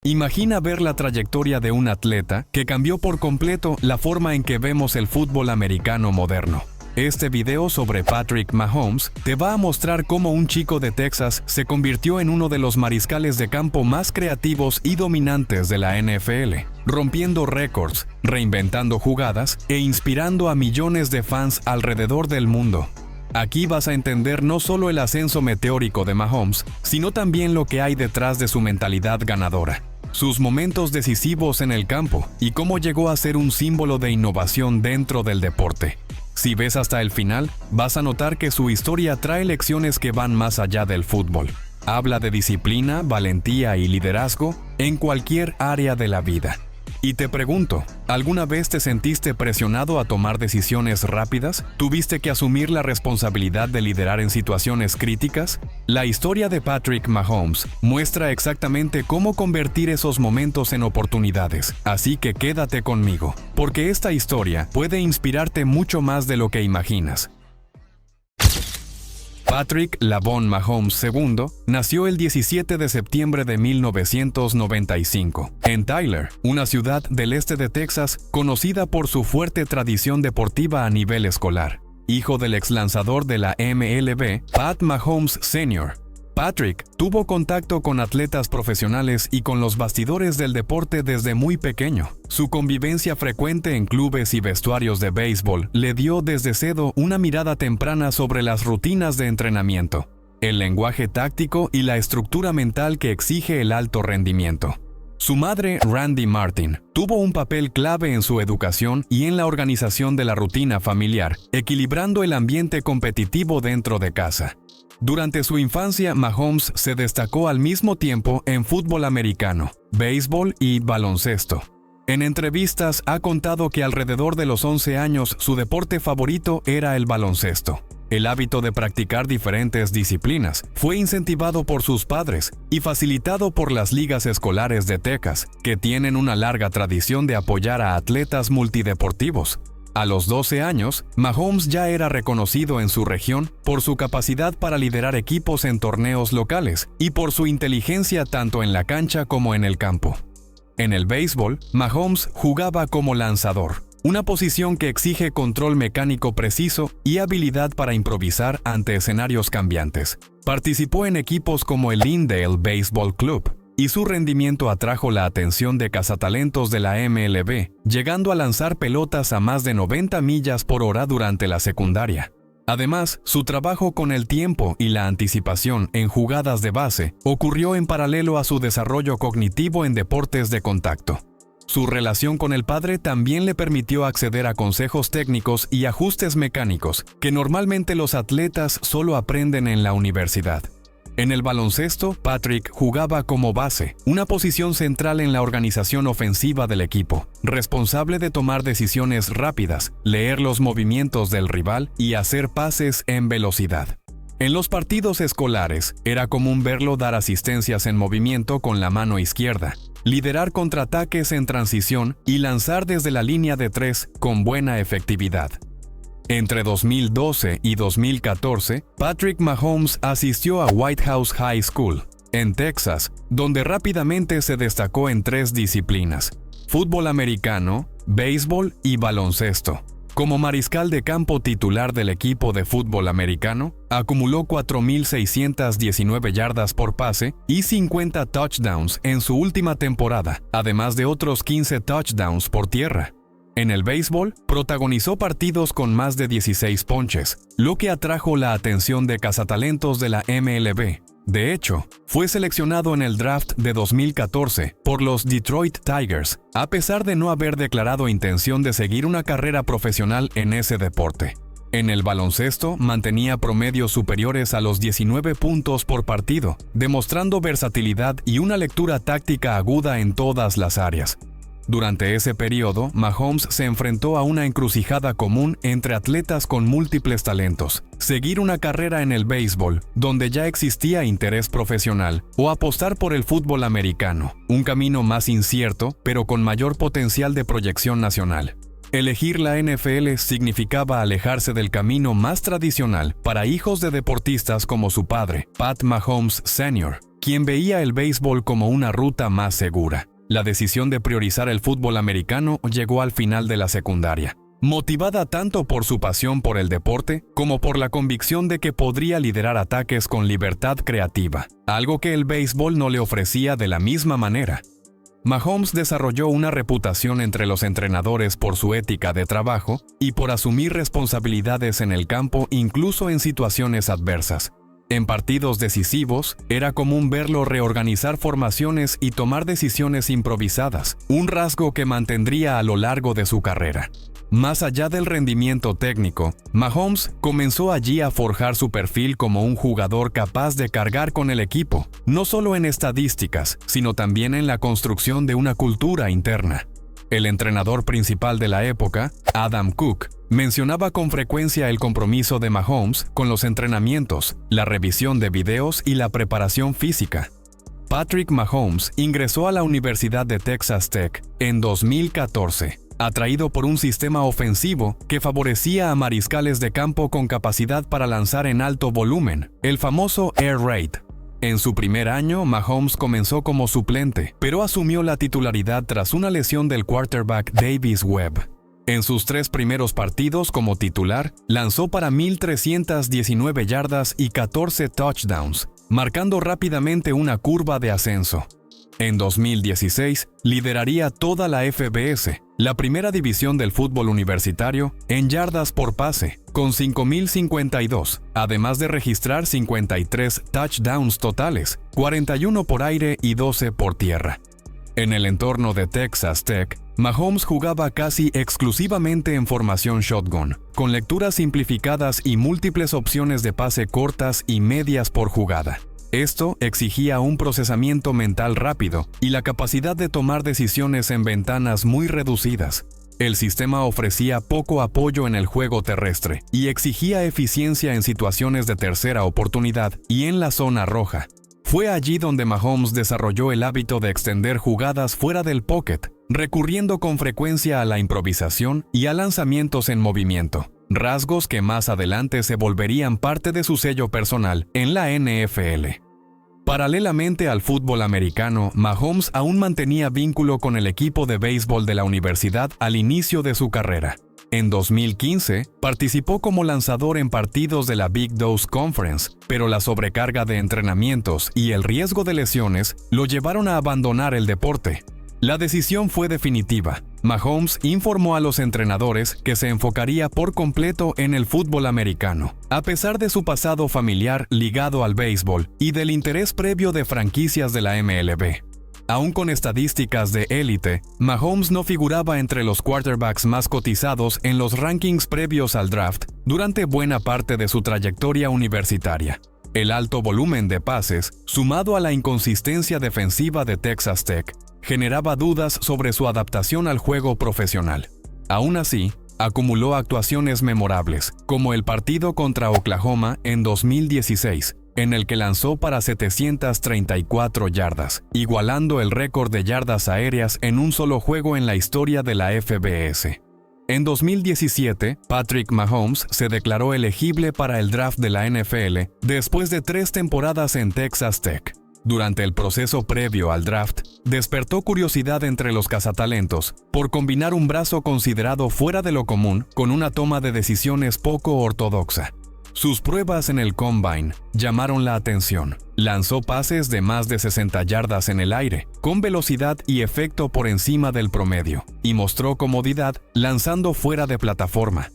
Imagina ver la trayectoria de un atleta que cambió por completo la forma en que vemos el fútbol americano moderno. Este video sobre Patrick Mahomes te va a mostrar cómo un chico de Texas se convirtió en uno de los mariscales de campo más creativos y dominantes de la NFL, rompiendo récords, reinventando jugadas e inspirando a millones de fans alrededor del mundo. Aquí vas a entender no solo el ascenso meteórico de Mahomes, sino también lo que hay detrás de su mentalidad ganadora, sus momentos decisivos en el campo y cómo llegó a ser un símbolo de innovación dentro del deporte. Si ves hasta el final, vas a notar que su historia trae lecciones que van más allá del fútbol. Habla de disciplina, valentía y liderazgo en cualquier área de la vida. Y te pregunto, ¿alguna vez te sentiste presionado a tomar decisiones rápidas? ¿Tuviste que asumir la responsabilidad de liderar en situaciones críticas? La historia de Patrick Mahomes muestra exactamente cómo convertir esos momentos en oportunidades, así que quédate conmigo, porque esta historia puede inspirarte mucho más de lo que imaginas. Patrick Lavon Mahomes II nació el 17 de septiembre de 1995 en Tyler, una ciudad del este de Texas conocida por su fuerte tradición deportiva a nivel escolar. Hijo del exlanzador de la MLB, Pat Mahomes Sr., Patrick tuvo contacto con atletas profesionales y con los bastidores del deporte desde muy pequeño. Su convivencia frecuente en clubes y vestuarios de béisbol le dio desde cedo una mirada temprana sobre las rutinas de entrenamiento, el lenguaje táctico y la estructura mental que exige el alto rendimiento. Su madre, Randy Martin, tuvo un papel clave en su educación y en la organización de la rutina familiar, equilibrando el ambiente competitivo dentro de casa. Durante su infancia, Mahomes se destacó al mismo tiempo en fútbol americano, béisbol y baloncesto. En entrevistas ha contado que alrededor de los 11 años su deporte favorito era el baloncesto. El hábito de practicar diferentes disciplinas fue incentivado por sus padres y facilitado por las ligas escolares de Texas, que tienen una larga tradición de apoyar a atletas multideportivos. A los 12 años, Mahomes ya era reconocido en su región por su capacidad para liderar equipos en torneos locales y por su inteligencia tanto en la cancha como en el campo. En el béisbol, Mahomes jugaba como lanzador, una posición que exige control mecánico preciso y habilidad para improvisar ante escenarios cambiantes. Participó en equipos como el Lyndale Baseball Club, y su rendimiento atrajo la atención de cazatalentos de la MLB, llegando a lanzar pelotas a más de 90 millas por hora durante la secundaria. Además, su trabajo con el tiempo y la anticipación en jugadas de base ocurrió en paralelo a su desarrollo cognitivo en deportes de contacto. Su relación con el padre también le permitió acceder a consejos técnicos y ajustes mecánicos que normalmente los atletas solo aprenden en la universidad. En el baloncesto, Patrick jugaba como base, una posición central en la organización ofensiva del equipo, responsable de tomar decisiones rápidas, leer los movimientos del rival y hacer pases en velocidad. En los partidos escolares, era común verlo dar asistencias en movimiento con la mano izquierda, liderar contraataques en transición y lanzar desde la línea de 3 con buena efectividad. Entre 2012 y 2014, Patrick Mahomes asistió a White House High School, en Texas, donde rápidamente se destacó en 3 disciplinas: fútbol americano, béisbol y baloncesto. Como mariscal de campo titular del equipo de fútbol americano, acumuló 4.619 yardas por pase y 50 touchdowns en su última temporada, además de otros 15 touchdowns por tierra. En el béisbol, protagonizó partidos con más de 16 ponches, lo que atrajo la atención de cazatalentos de la MLB. De hecho, fue seleccionado en el draft de 2014 por los Detroit Tigers, a pesar de no haber declarado intención de seguir una carrera profesional en ese deporte. En el baloncesto, mantenía promedios superiores a los 19 puntos por partido, demostrando versatilidad y una lectura táctica aguda en todas las áreas. Durante ese periodo, Mahomes se enfrentó a una encrucijada común entre atletas con múltiples talentos: seguir una carrera en el béisbol, donde ya existía interés profesional, o apostar por el fútbol americano, un camino más incierto, pero con mayor potencial de proyección nacional. Elegir la NFL significaba alejarse del camino más tradicional para hijos de deportistas como su padre, Pat Mahomes Sr., quien veía el béisbol como una ruta más segura. La decisión de priorizar el fútbol americano llegó al final de la secundaria, motivada tanto por su pasión por el deporte como por la convicción de que podría liderar ataques con libertad creativa, algo que el béisbol no le ofrecía de la misma manera. Mahomes desarrolló una reputación entre los entrenadores por su ética de trabajo y por asumir responsabilidades en el campo incluso en situaciones adversas. En partidos decisivos, era común verlo reorganizar formaciones y tomar decisiones improvisadas, un rasgo que mantendría a lo largo de su carrera. Más allá del rendimiento técnico, Mahomes comenzó allí a forjar su perfil como un jugador capaz de cargar con el equipo, no solo en estadísticas, sino también en la construcción de una cultura interna. El entrenador principal de la época, Adam Cook, mencionaba con frecuencia el compromiso de Mahomes con los entrenamientos, la revisión de videos y la preparación física. Patrick Mahomes ingresó a la Universidad de Texas Tech en 2014, atraído por un sistema ofensivo que favorecía a mariscales de campo con capacidad para lanzar en alto volumen, el famoso air raid. En su primer año, Mahomes comenzó como suplente, pero asumió la titularidad tras una lesión del quarterback Davis Webb. En sus 3 primeros partidos como titular, lanzó para 1,319 yardas y 14 touchdowns, marcando rápidamente una curva de ascenso. En 2016, lideraría toda la FBS, la primera división del fútbol universitario, en yardas por pase, con 5,052, además de registrar 53 touchdowns totales, 41 por aire y 12 por tierra. En el entorno de Texas Tech, Mahomes jugaba casi exclusivamente en formación shotgun, con lecturas simplificadas y múltiples opciones de pase cortas y medias por jugada. Esto exigía un procesamiento mental rápido y la capacidad de tomar decisiones en ventanas muy reducidas. El sistema ofrecía poco apoyo en el juego terrestre y exigía eficiencia en situaciones de tercera oportunidad y en la zona roja. Fue allí donde Mahomes desarrolló el hábito de extender jugadas fuera del pocket, recurriendo con frecuencia a la improvisación y a lanzamientos en movimiento, rasgos que más adelante se volverían parte de su sello personal en la NFL. Paralelamente al fútbol americano, Mahomes aún mantenía vínculo con el equipo de béisbol de la universidad al inicio de su carrera. En 2015, participó como lanzador en partidos de la Big 12 Conference, pero la sobrecarga de entrenamientos y el riesgo de lesiones lo llevaron a abandonar el deporte. La decisión fue definitiva. Mahomes informó a los entrenadores que se enfocaría por completo en el fútbol americano, a pesar de su pasado familiar ligado al béisbol y del interés previo de franquicias de la MLB. Aún con estadísticas de élite, Mahomes no figuraba entre los quarterbacks más cotizados en los rankings previos al draft durante buena parte de su trayectoria universitaria. El alto volumen de pases, sumado a la inconsistencia defensiva de Texas Tech, generaba dudas sobre su adaptación al juego profesional. Aún así, acumuló actuaciones memorables, como el partido contra Oklahoma en 2016, en el que lanzó para 734 yardas, igualando el récord de yardas aéreas en un solo juego en la historia de la FBS. En 2017, Patrick Mahomes se declaró elegible para el draft de la NFL después de 3 temporadas en Texas Tech. Durante el proceso previo al draft, despertó curiosidad entre los cazatalentos por combinar un brazo considerado fuera de lo común con una toma de decisiones poco ortodoxa. Sus pruebas en el Combine llamaron la atención. Lanzó pases de más de 60 yardas en el aire, con velocidad y efecto por encima del promedio, y mostró comodidad lanzando fuera de plataforma.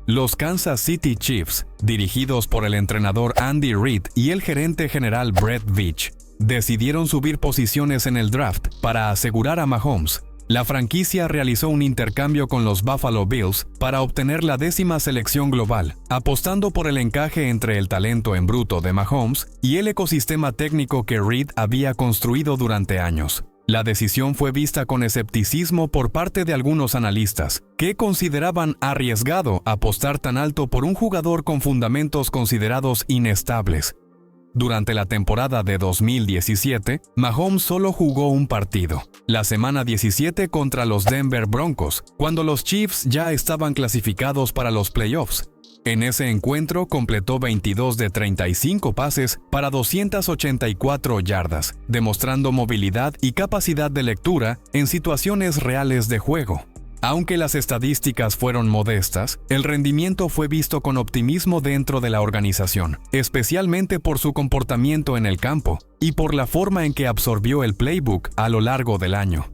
Los Kansas City Chiefs, dirigidos por el entrenador Andy Reid y el gerente general Brett Veach, decidieron subir posiciones en el draft para asegurar a Mahomes. La franquicia realizó un intercambio con los Buffalo Bills para obtener la 10ª selección global, apostando por el encaje entre el talento en bruto de Mahomes y el ecosistema técnico que Reid había construido durante años. La decisión fue vista con escepticismo por parte de algunos analistas, que consideraban arriesgado apostar tan alto por un jugador con fundamentos considerados inestables. Durante la temporada de 2017, Mahomes solo jugó un partido, la semana 17 contra los Denver Broncos, cuando los Chiefs ya estaban clasificados para los playoffs. En ese encuentro completó 22 de 35 pases para 284 yardas, demostrando movilidad y capacidad de lectura en situaciones reales de juego. Aunque las estadísticas fueron modestas, el rendimiento fue visto con optimismo dentro de la organización, especialmente por su comportamiento en el campo y por la forma en que absorbió el playbook a lo largo del año.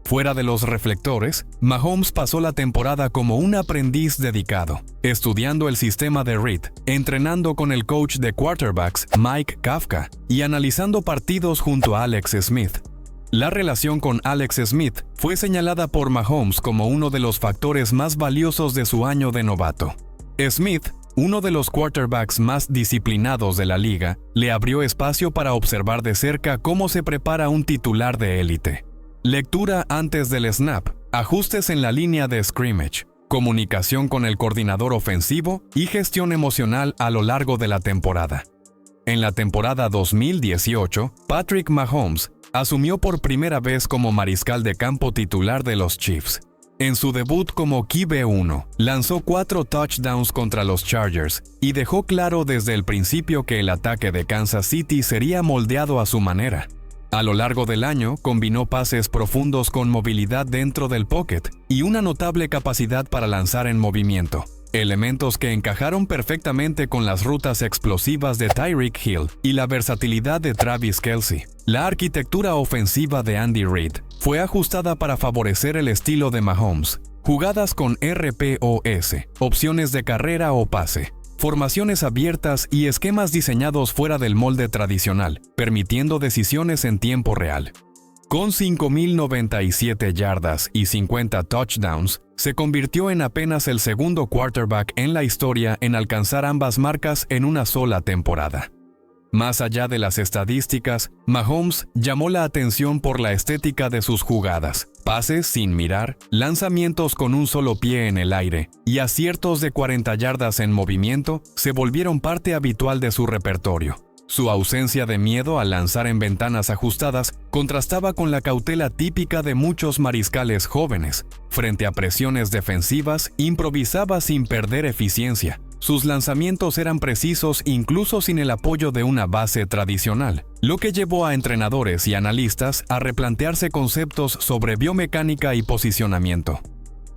Fuera de los reflectores, Mahomes pasó la temporada como un aprendiz dedicado, estudiando el sistema de Reid, entrenando con el coach de quarterbacks Mike Kafka y analizando partidos junto a Alex Smith. La relación con Alex Smith fue señalada por Mahomes como uno de los factores más valiosos de su año de novato. Smith, uno de los quarterbacks más disciplinados de la liga, le abrió espacio para observar de cerca cómo se prepara un titular de élite. Lectura antes del snap, ajustes en la línea de scrimmage, comunicación con el coordinador ofensivo y gestión emocional a lo largo de la temporada. En la temporada 2018, Patrick Mahomes asumió por primera vez como mariscal de campo titular de los Chiefs. En su debut como QB1, lanzó 4 touchdowns contra los Chargers y dejó claro desde el principio que el ataque de Kansas City sería moldeado a su manera. A lo largo del año, combinó pases profundos con movilidad dentro del pocket y una notable capacidad para lanzar en movimiento, elementos que encajaron perfectamente con las rutas explosivas de Tyreek Hill y la versatilidad de Travis Kelce. La arquitectura ofensiva de Andy Reid fue ajustada para favorecer el estilo de Mahomes, jugadas con RPOS, opciones de carrera o pase, formaciones abiertas y esquemas diseñados fuera del molde tradicional, permitiendo decisiones en tiempo real. Con 5.097 yardas y 50 touchdowns, se convirtió en apenas el segundo quarterback en la historia en alcanzar ambas marcas en una sola temporada. Más allá de las estadísticas, Mahomes llamó la atención por la estética de sus jugadas, pases sin mirar, lanzamientos con un solo pie en el aire y aciertos de 40 yardas en movimiento se volvieron parte habitual de su repertorio. Su ausencia de miedo al lanzar en ventanas ajustadas contrastaba con la cautela típica de muchos mariscales jóvenes. Frente a presiones defensivas, improvisaba sin perder eficiencia. Sus lanzamientos eran precisos incluso sin el apoyo de una base tradicional, lo que llevó a entrenadores y analistas a replantearse conceptos sobre biomecánica y posicionamiento.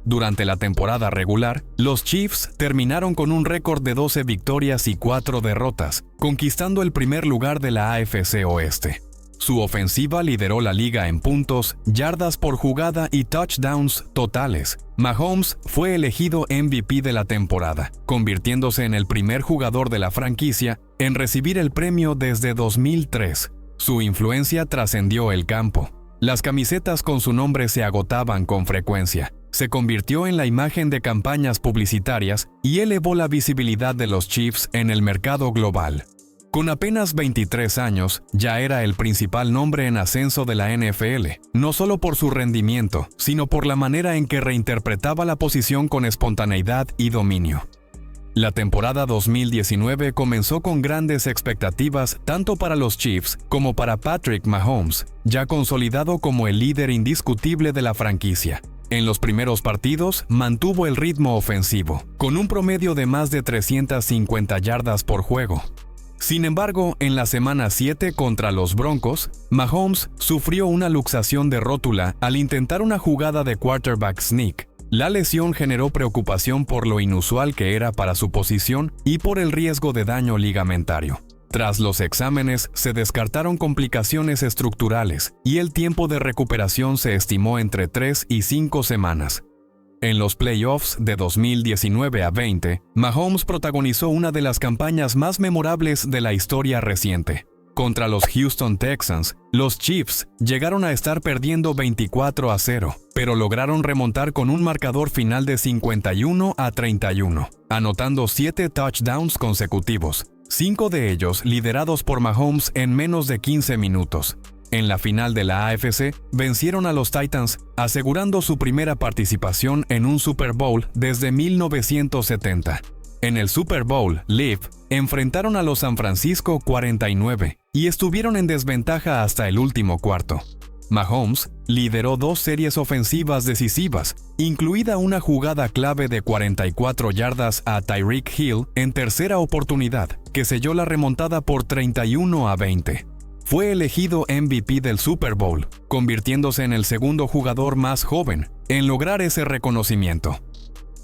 Durante la temporada regular, los Chiefs terminaron con un récord de 12 victorias y 4 derrotas, conquistando el primer lugar de la AFC Oeste. Su ofensiva lideró la liga en puntos, yardas por jugada y touchdowns totales. Mahomes fue elegido MVP de la temporada, convirtiéndose en el primer jugador de la franquicia en recibir el premio desde 2003. Su influencia trascendió el campo. Las camisetas con su nombre se agotaban con frecuencia. Se convirtió en la imagen de campañas publicitarias y elevó la visibilidad de los Chiefs en el mercado global. Con apenas 23 años, ya era el principal nombre en ascenso de la NFL, no solo por su rendimiento, sino por la manera en que reinterpretaba la posición con espontaneidad y dominio. La temporada 2019 comenzó con grandes expectativas tanto para los Chiefs como para Patrick Mahomes, ya consolidado como el líder indiscutible de la franquicia. En los primeros partidos, mantuvo el ritmo ofensivo, con un promedio de más de 350 yardas por juego. Sin embargo, en la semana 7 contra los Broncos, Mahomes sufrió una luxación de rótula al intentar una jugada de quarterback sneak. La lesión generó preocupación por lo inusual que era para su posición y por el riesgo de daño ligamentario. Tras los exámenes, se descartaron complicaciones estructurales y el tiempo de recuperación se estimó entre 3 y 5 semanas. En los playoffs de 2019 a 20, Mahomes protagonizó una de las campañas más memorables de la historia reciente. Contra los Houston Texans, los Chiefs llegaron a estar perdiendo 24-0, pero lograron remontar con un marcador final de 51-31, anotando 7 touchdowns consecutivos, 5 de ellos liderados por Mahomes en menos de 15 minutos. En la final de la AFC, vencieron a los Titans, asegurando su primera participación en un Super Bowl desde 1970. En el Super Bowl, Live enfrentaron a los San Francisco 49 y estuvieron en desventaja hasta el último cuarto. Mahomes lideró 2 series ofensivas decisivas, incluida una jugada clave de 44 yardas a Tyreek Hill en tercera oportunidad, que selló la remontada por 31-20. Fue elegido MVP del Super Bowl, convirtiéndose en el segundo jugador más joven en lograr ese reconocimiento.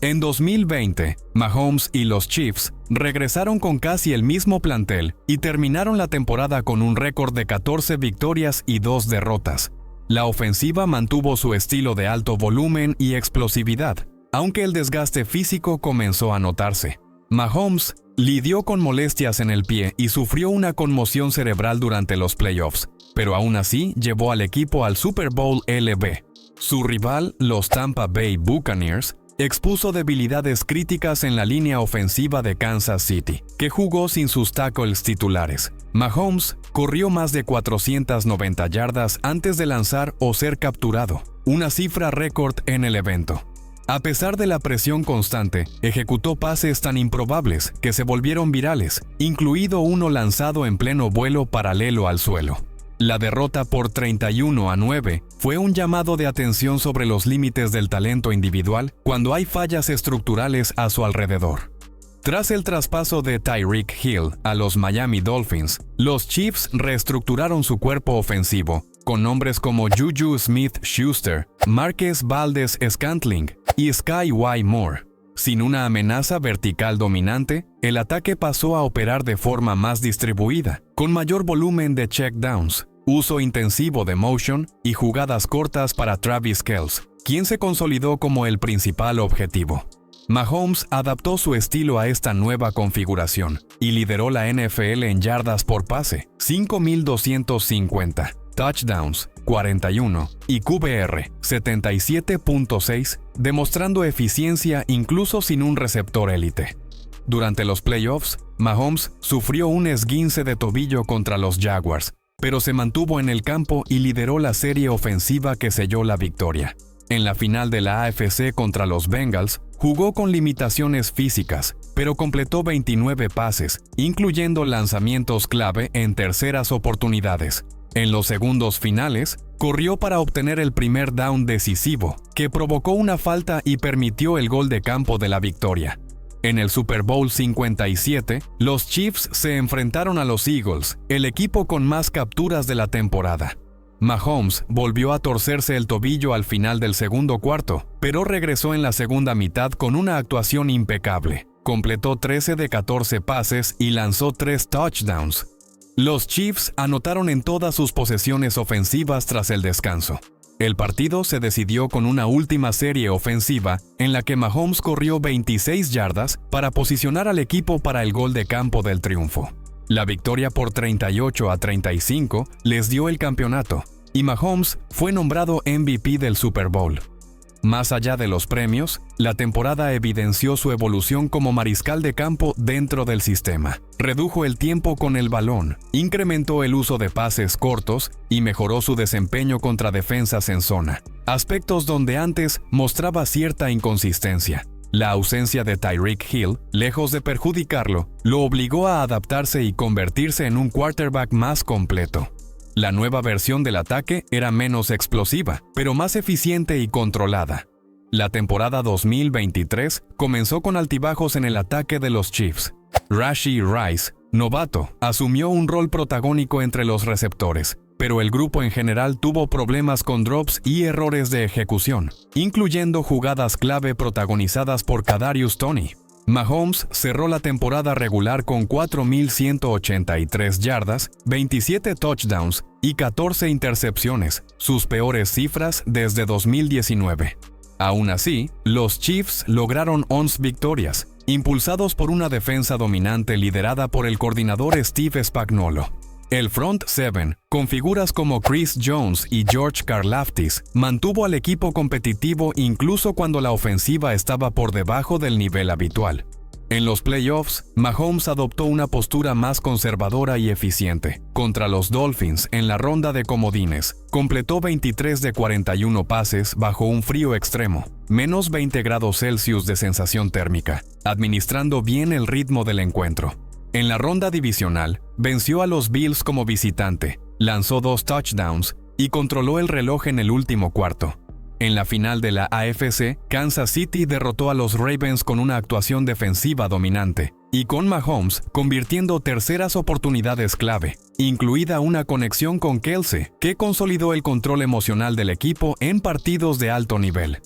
En 2020, Mahomes y los Chiefs regresaron con casi el mismo plantel y terminaron la temporada con un récord de 14 victorias y 2 derrotas. La ofensiva mantuvo su estilo de alto volumen y explosividad, aunque el desgaste físico comenzó a notarse. Mahomes lidió con molestias en el pie y sufrió una conmoción cerebral durante los playoffs, pero aún así llevó al equipo al Super Bowl LB. Su rival, los Tampa Bay Buccaneers, expuso debilidades críticas en la línea ofensiva de Kansas City, que jugó sin sus tackles titulares. Mahomes corrió más de 490 yardas antes de lanzar o ser capturado, una cifra récord en el evento. A pesar de la presión constante, ejecutó pases tan improbables que se volvieron virales, incluido uno lanzado en pleno vuelo paralelo al suelo. La derrota por 31-9 fue un llamado de atención sobre los límites del talento individual cuando hay fallas estructurales a su alrededor. Tras el traspaso de Tyreek Hill a los Miami Dolphins, los Chiefs reestructuraron su cuerpo ofensivo, con nombres como Juju Smith-Schuster, Marquez Valdes-Scantling y Sky Y. Moore. Sin una amenaza vertical dominante, el ataque pasó a operar de forma más distribuida, con mayor volumen de checkdowns, uso intensivo de motion y jugadas cortas para Travis Kelce, quien se consolidó como el principal objetivo. Mahomes adaptó su estilo a esta nueva configuración y lideró la NFL en yardas por pase, 5.250, touchdowns, 41, y QBR, 77.6, demostrando eficiencia incluso sin un receptor élite. Durante los playoffs, Mahomes sufrió un esguince de tobillo contra los Jaguars, pero se mantuvo en el campo y lideró la serie ofensiva que selló la victoria. En la final de la AFC contra los Bengals, jugó con limitaciones físicas, pero completó 29 pases, incluyendo lanzamientos clave en terceras oportunidades. En los segundos finales, corrió para obtener el primer down decisivo, que provocó una falta y permitió el gol de campo de la victoria. En el Super Bowl 57, los Chiefs se enfrentaron a los Eagles, el equipo con más capturas de la temporada. Mahomes volvió a torcerse el tobillo al final del segundo cuarto, pero regresó en la segunda mitad con una actuación impecable. Completó 13 de 14 pases y lanzó 3 touchdowns. Los Chiefs anotaron en todas sus posesiones ofensivas tras el descanso. El partido se decidió con una última serie ofensiva en la que Mahomes corrió 26 yardas para posicionar al equipo para el gol de campo del triunfo. La victoria por 38-35 les dio el campeonato, y Mahomes fue nombrado MVP del Super Bowl. Más allá de los premios, la temporada evidenció su evolución como mariscal de campo dentro del sistema. Redujo el tiempo con el balón, incrementó el uso de pases cortos y mejoró su desempeño contra defensas en zona, aspectos donde antes mostraba cierta inconsistencia. La ausencia de Tyreek Hill, lejos de perjudicarlo, lo obligó a adaptarse y convertirse en un quarterback más completo. La nueva versión del ataque era menos explosiva, pero más eficiente y controlada. La temporada 2023 comenzó con altibajos en el ataque de los Chiefs. Rashee Rice, novato, asumió un rol protagónico entre los receptores, pero el grupo en general tuvo problemas con drops y errores de ejecución, incluyendo jugadas clave protagonizadas por Kadarius Toney. Mahomes cerró la temporada regular con 4.183 yardas, 27 touchdowns y 14 intercepciones, sus peores cifras desde 2019. Aún así, los Chiefs lograron 11 victorias, impulsados por una defensa dominante liderada por el coordinador Steve Spagnuolo. El front seven, con figuras como Chris Jones y George Karlaftis, mantuvo al equipo competitivo incluso cuando la ofensiva estaba por debajo del nivel habitual. En los playoffs, Mahomes adoptó una postura más conservadora y eficiente. Contra los Dolphins en la ronda de comodines, completó 23 de 41 pases bajo un frío extremo, menos 20 grados Celsius de sensación térmica, administrando bien el ritmo del encuentro. En la ronda divisional, venció a los Bills como visitante, lanzó 2 touchdowns y controló el reloj en el último cuarto. En la final de la AFC, Kansas City derrotó a los Ravens con una actuación defensiva dominante, y con Mahomes convirtiendo terceras oportunidades clave, incluida una conexión con Kelce, que consolidó el control emocional del equipo en partidos de alto nivel.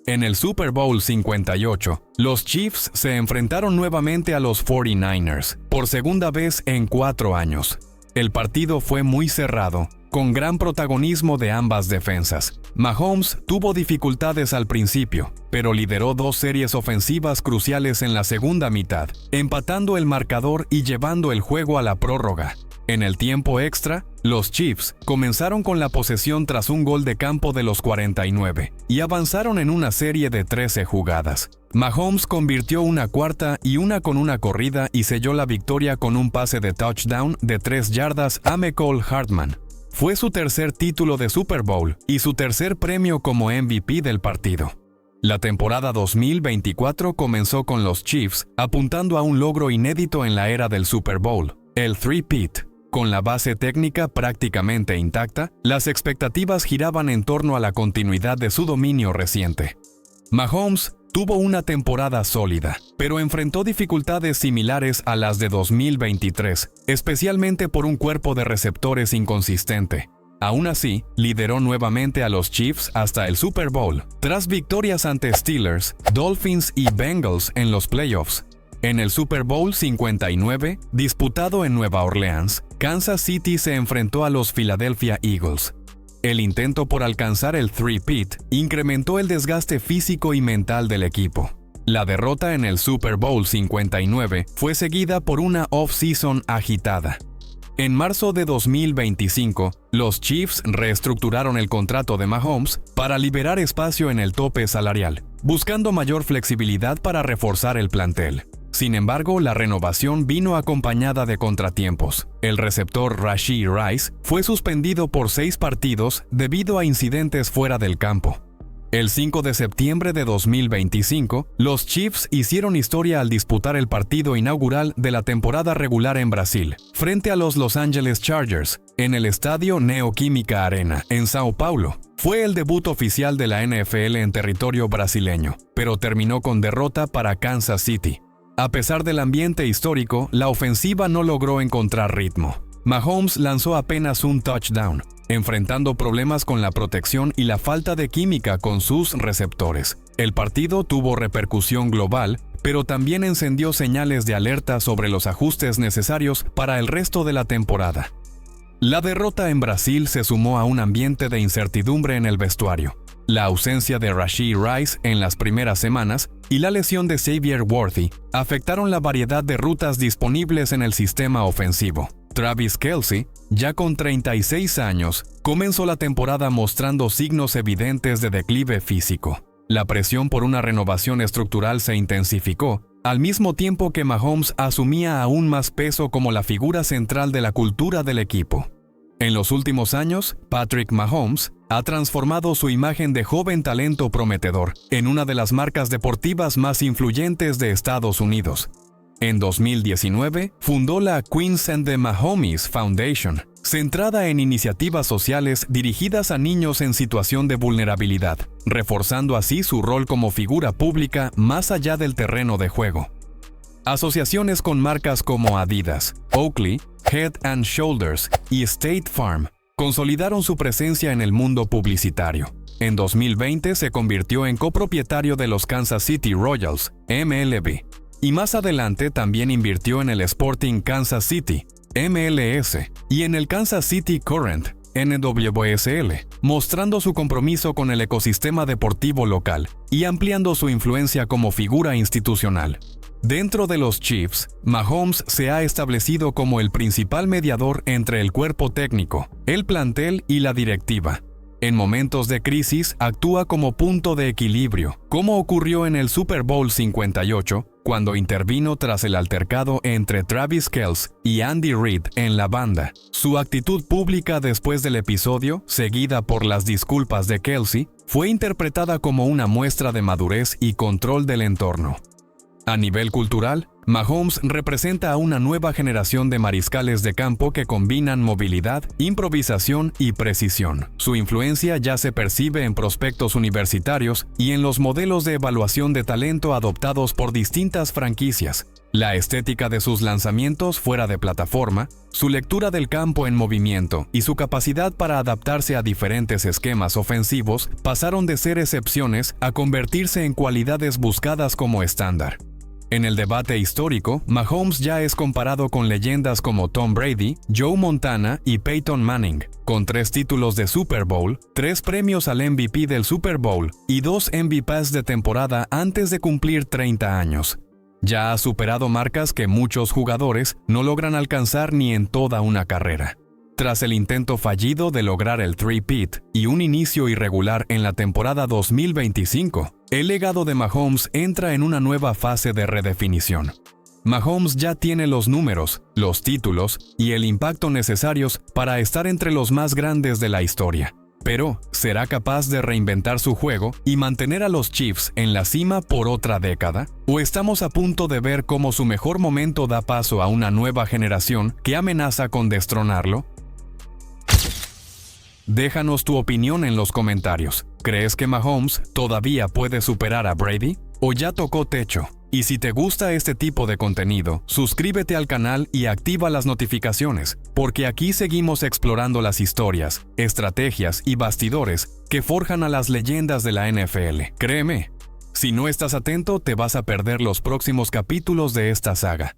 En el Super Bowl 58, los Chiefs se enfrentaron nuevamente a los 49ers, por segunda vez en 4 años. El partido fue muy cerrado, con gran protagonismo de ambas defensas. Mahomes tuvo dificultades al principio, pero lideró 2 series ofensivas cruciales en la segunda mitad, empatando el marcador y llevando el juego a la prórroga. En el tiempo extra, los Chiefs comenzaron con la posesión tras un gol de campo de los 49 y avanzaron en una serie de 13 jugadas. Mahomes convirtió una cuarta y una con una corrida y selló la victoria con un pase de touchdown de 3 yardas a Mecole Hardman. Fue su tercer título de Super Bowl y su tercer premio como MVP del partido. La temporada 2024 comenzó con los Chiefs apuntando a un logro inédito en la era del Super Bowl, el three-peat. Con la base técnica prácticamente intacta, las expectativas giraban en torno a la continuidad de su dominio reciente. Mahomes tuvo una temporada sólida, pero enfrentó dificultades similares a las de 2023, especialmente por un cuerpo de receptores inconsistente. Aún así, lideró nuevamente a los Chiefs hasta el Super Bowl, tras victorias ante Steelers, Dolphins y Bengals en los playoffs. En el Super Bowl 59, disputado en Nueva Orleans, Kansas City se enfrentó a los Philadelphia Eagles. El intento por alcanzar el three-peat incrementó el desgaste físico y mental del equipo. La derrota en el Super Bowl 59 fue seguida por una off-season agitada. En marzo de 2025, los Chiefs reestructuraron el contrato de Mahomes para liberar espacio en el tope salarial, buscando mayor flexibilidad para reforzar el plantel. Sin embargo, la renovación vino acompañada de contratiempos. El receptor Rashee Rice fue suspendido por 6 partidos debido a incidentes fuera del campo. El 5 de septiembre de 2025, los Chiefs hicieron historia al disputar el partido inaugural de la temporada regular en Brasil, frente a los Los Angeles Chargers, en el estadio Neoquímica Arena, en Sao Paulo. Fue el debut oficial de la NFL en territorio brasileño, pero terminó con derrota para Kansas City. A pesar del ambiente histórico, la ofensiva no logró encontrar ritmo. Mahomes lanzó apenas un touchdown, enfrentando problemas con la protección y la falta de química con sus receptores. El partido tuvo repercusión global, pero también encendió señales de alerta sobre los ajustes necesarios para el resto de la temporada. La derrota en Brasil se sumó a un ambiente de incertidumbre en el vestuario. La ausencia de Rashee Rice en las primeras semanas y la lesión de Xavier Worthy afectaron la variedad de rutas disponibles en el sistema ofensivo. Travis Kelce, ya con 36 años, comenzó la temporada mostrando signos evidentes de declive físico. La presión por una renovación estructural se intensificó, al mismo tiempo que Mahomes asumía aún más peso como la figura central de la cultura del equipo. En los últimos años, Patrick Mahomes ha transformado su imagen de joven talento prometedor en una de las marcas deportivas más influyentes de Estados Unidos. En 2019, fundó la Queens and the Mahomes Foundation, centrada en iniciativas sociales dirigidas a niños en situación de vulnerabilidad, reforzando así su rol como figura pública más allá del terreno de juego. Asociaciones con marcas como Adidas, Oakley, Head & Shoulders y State Farm consolidaron su presencia en el mundo publicitario. En 2020 se convirtió en copropietario de los Kansas City Royals, MLB, y más adelante también invirtió en el Sporting Kansas City, MLS, y en el Kansas City Current, NWSL, mostrando su compromiso con el ecosistema deportivo local y ampliando su influencia como figura institucional. Dentro de los Chiefs, Mahomes se ha establecido como el principal mediador entre el cuerpo técnico, el plantel y la directiva. En momentos de crisis, actúa como punto de equilibrio, como ocurrió en el Super Bowl 58, cuando intervino tras el altercado entre Travis Kelce y Andy Reid en la banda. Su actitud pública después del episodio, seguida por las disculpas de Kelce, fue interpretada como una muestra de madurez y control del entorno. A nivel cultural, Mahomes representa a una nueva generación de mariscales de campo que combinan movilidad, improvisación y precisión. Su influencia ya se percibe en prospectos universitarios y en los modelos de evaluación de talento adoptados por distintas franquicias. La estética de sus lanzamientos fuera de plataforma, su lectura del campo en movimiento y su capacidad para adaptarse a diferentes esquemas ofensivos pasaron de ser excepciones a convertirse en cualidades buscadas como estándar. En el debate histórico, Mahomes ya es comparado con leyendas como Tom Brady, Joe Montana y Peyton Manning, con 3 títulos de Super Bowl, 3 premios al MVP del Super Bowl y 2 MVPs de temporada antes de cumplir 30 años. Ya ha superado marcas que muchos jugadores no logran alcanzar ni en toda una carrera. Tras el intento fallido de lograr el three-peat y un inicio irregular en la temporada 2025, el legado de Mahomes entra en una nueva fase de redefinición. Mahomes ya tiene los números, los títulos y el impacto necesarios para estar entre los más grandes de la historia. Pero, ¿será capaz de reinventar su juego y mantener a los Chiefs en la cima por otra década? ¿O estamos a punto de ver cómo su mejor momento da paso a una nueva generación que amenaza con destronarlo? Déjanos tu opinión en los comentarios. ¿Crees que Mahomes todavía puede superar a Brady? ¿O ya tocó techo? Y si te gusta este tipo de contenido, suscríbete al canal y activa las notificaciones, porque aquí seguimos explorando las historias, estrategias y bastidores que forjan a las leyendas de la NFL. Créeme, si no estás atento te vas a perder los próximos capítulos de esta saga.